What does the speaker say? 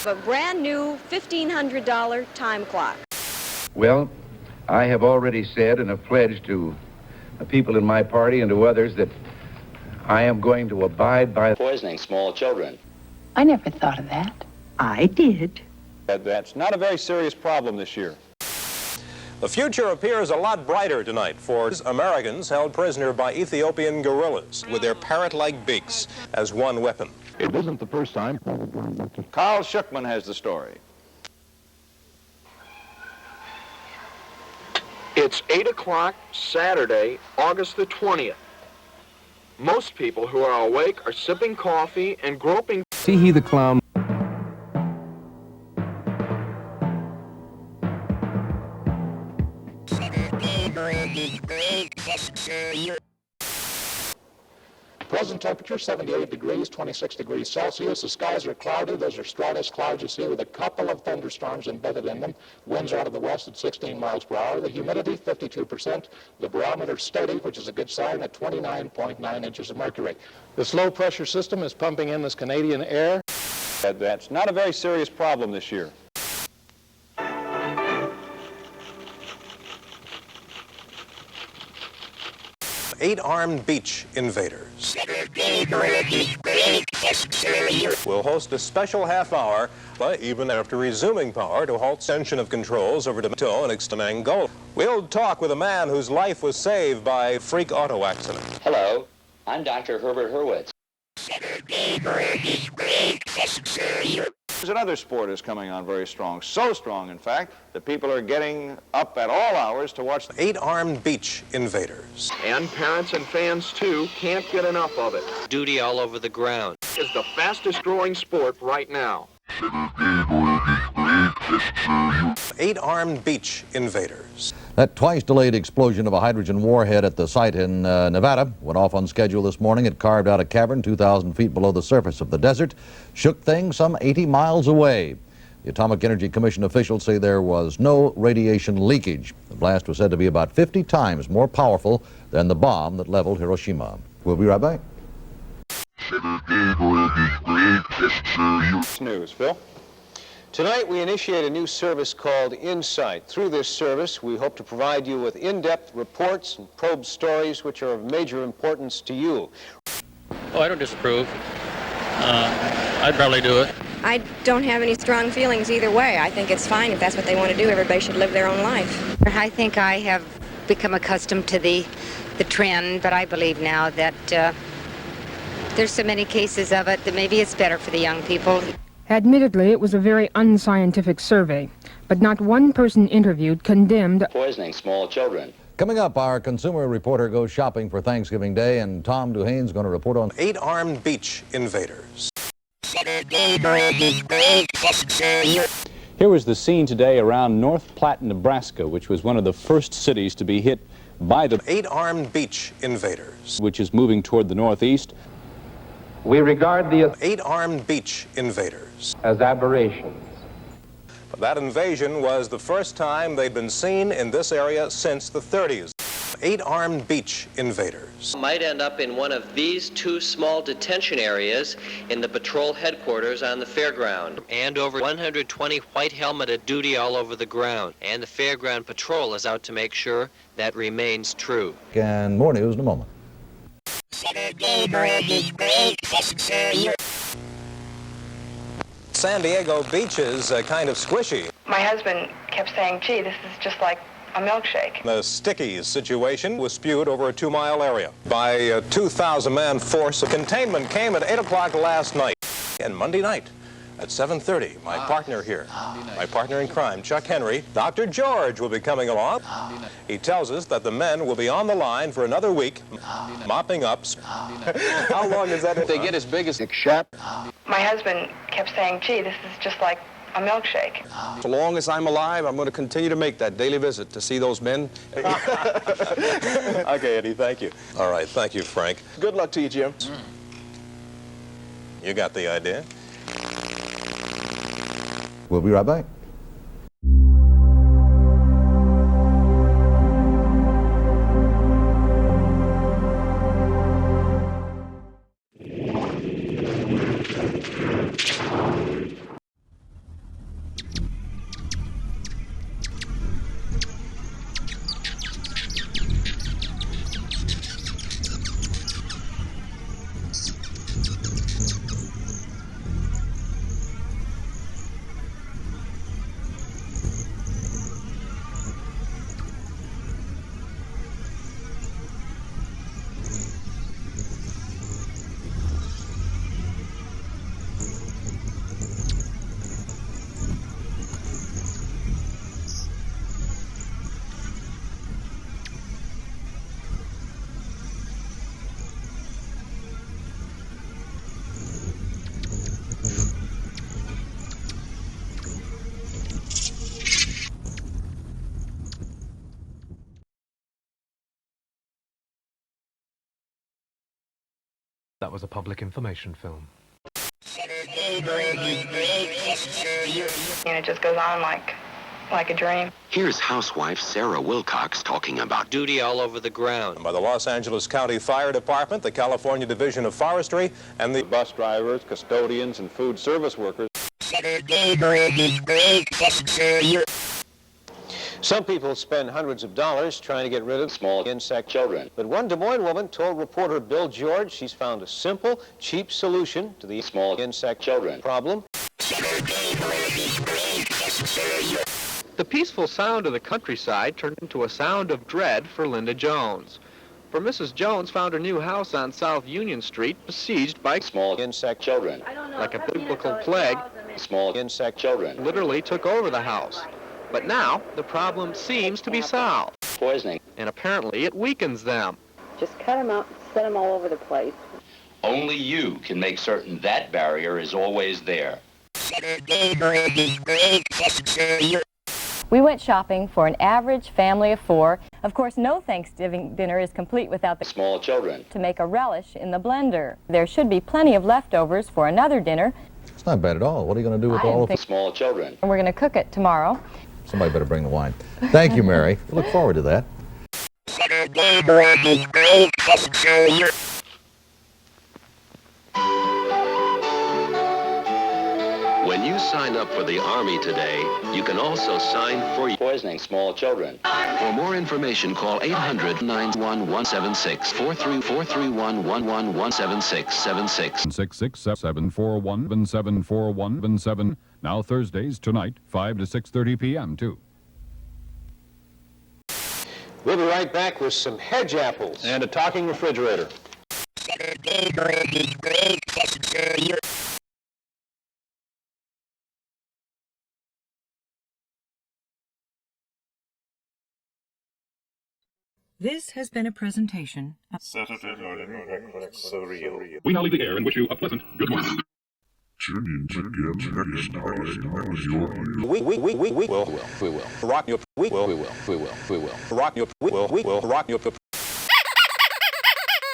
A brand new $1,500 time clock. Well, I have already said and have pledged to the people in my party and to others that I am going to abide by poisoning small children. I never thought of that. I did. That's not a very serious problem this year. The future appears a lot brighter tonight for Americans held prisoner by Ethiopian guerrillas with their parrot-like beaks as one weapon. It isn't the first time. Carl Schuckman has the story. It's 8 o'clock Saturday, August the 20th. Most people who are awake are sipping coffee and groping. Tee-hee the clown. Present temperature 78 degrees, 26 degrees Celsius. The skies are cloudy. Those are stratus clouds you see with a couple of thunderstorms embedded in them. Winds out of the west at 16 miles per hour. The humidity 52%. The barometer steady, which is a good sign, at 29.9 inches of mercury. This low pressure system is pumping in this Canadian air. That's not a very serious problem this year. Eight-armed beach invaders will host a special half-hour, even after resuming power, to halt extension of controls over to and extend Angola. We'll talk with a man whose life was saved by a freak auto accident. Hello, I'm Dr. Herbert Hurwitz. There's another sport is coming on very strong, so strong, in fact, that people are getting up at all hours to watch the Eight-armed beach invaders. And parents and fans, too, can't get enough of it. Doody all over the ground. It's the fastest growing sport right now. Eight-armed beach invaders. That twice-delayed explosion of a hydrogen warhead at the site in Nevada went off on schedule this morning. It carved out a cavern 2,000 feet below the surface of the desert, shook things some 80 miles away. The Atomic Energy Commission officials say there was no radiation leakage. The blast was said to be about 50 times more powerful than the bomb that leveled Hiroshima. We'll be right back. news. Phil? Tonight we initiate a new service called Insight. Through this service, we hope to provide you with in-depth reports and probe stories which are of major importance to you. Oh, I don't disapprove. I'd probably do it. I don't have any strong feelings either way. I think it's fine if that's what they want to do. Everybody should live their own life. I think I have become accustomed to the trend, but I believe now that there's so many cases of it that maybe it's better for the young people. Admittedly, it was a very unscientific survey, but not one person interviewed condemned poisoning small children. Coming up, our consumer reporter goes shopping for Thanksgiving Day, and Tom Duhane's going to report on 8 armed beach invaders. Here was the scene today around North Platte, Nebraska, which was one of the first cities to be hit by the 8 armed beach invaders, which is moving toward the northeast. We regard the 8 armed beach invaders as aberrations. But that invasion was the first time they'd been seen in this area since the 30s. 8 armed beach invaders Might end up in one of these two small detention areas in the patrol headquarters on the fairground, and over 120 white helmeted duty all over the ground. And the fairground patrol is out to make sure that remains true. and more news in a moment. San Diego beach is kind of squishy. My husband kept saying, gee, this is just like a milkshake. The Stickies situation was spewed over a 2-mile area by a 2,000-man force. Containment came at 8 o'clock last night. And Monday night at 7:30, my partner here, my partner in crime, Chuck Henry, Dr. George will be coming along. He tells us that the men will be on the line for another week, mopping up. How long is that? If they get as big as My husband kept saying, gee, this is just like a milkshake. So long as I'm alive, I'm going to continue to make that daily visit to see those men. Okay, Eddie, thank you. All right, thank you, Frank. Good luck to you, Jim. You got the idea. We'll be right back. That was a public information film. And it just goes on like a dream. Here's housewife Sarah Wilcox talking about duty all over the ground. By the Los Angeles County Fire Department, the California Division of Forestry, and the bus drivers, custodians, and food service workers. Some people spend hundreds of dollars trying to get rid of small insect children. But one Des Moines woman told reporter Bill George she's found a simple, cheap solution to the small insect children problem. The peaceful sound of the countryside turned into a sound of dread for Linda Jones. For Mrs. Jones found her new house on South Union Street besieged by small insect children. Like a biblical plague, small insect children literally took over the house. But now, the problem seems to be solved. Poisoning. And apparently it weakens them. Just cut them up, set them all over the place. Only you can make certain that barrier is always there. We went shopping for an average family of 4. Of course, no Thanksgiving dinner is complete without the small children. To make a relish in the blender. There should be plenty of leftovers for another dinner. It's not bad at all. What are you going to do with all of it? Small children. And we're going to cook it tomorrow. Somebody better bring the wine. Thank you, Mary. We look forward to that. When you sign up for the Army today, you can also sign for poisoning small children. For more information, call 800-91176, 431-11176, 66741-741-7. Now Thursdays tonight, 5 to 6:30 p.m. too. We'll be right back with some hedge apples and a talking refrigerator. This has been a presentation of Saturday morning Surreal. We now leave the air and wish you a pleasant good morning. Tune in again next time as your We will rock your, we will rock your